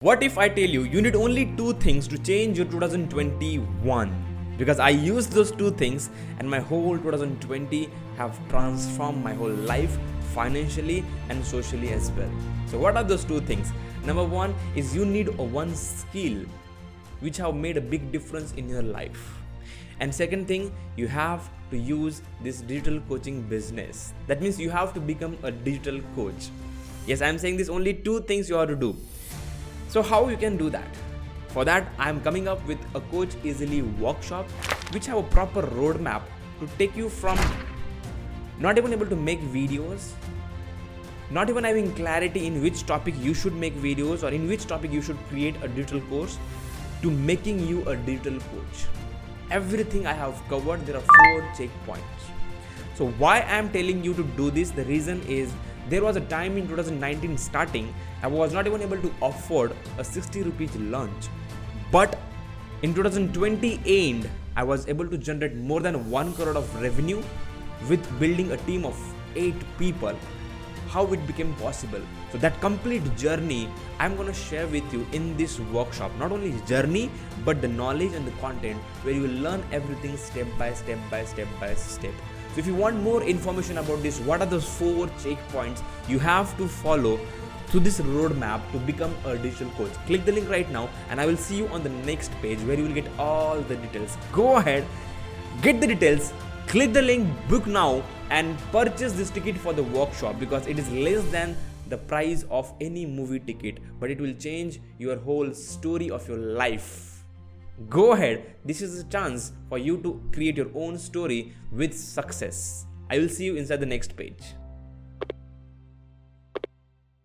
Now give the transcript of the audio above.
What if I tell you, you need only two things to change your 2021? Because I used those two things and my whole 2020 have transformed my whole life financially and socially as well. So what are those two things? Number one is you need one skill which have made a big difference in your life. And second thing, you have to use this digital coaching business. That means you have to become a digital coach. Yes, I'm saying this only two things you have to do. So how you can do that? For that, I am coming up with a CoachEasily workshop which have a proper roadmap to take you from not even able to make videos, not even having clarity in which topic you should make videos or in which topic you should create a digital course, to making you a digital coach. Everything I have covered, there are 4 checkpoints. So why I am telling you to do this, the reason is there was a time in 2019 starting, I was not even able to afford a 60 rupees lunch. But in 2020 end, I was able to generate more than 1 crore of revenue with building a team of 8 people. How it became possible. So that complete journey I'm going to share with you in this workshop. Not only journey, but the knowledge and the content where you will learn everything step by step by step by step. So if you want more information about this, what are those 4 checkpoints you have to follow through this roadmap to become a digital coach, click the link right now and I will see you on the next page where you will get all the details. Go ahead, get the details, click the link, book now and purchase this ticket for the workshop, because it is less than the price of any movie ticket, but it will change your whole story of your life. Go ahead, this is a chance for you to create your own story with success. I will see you inside the next page.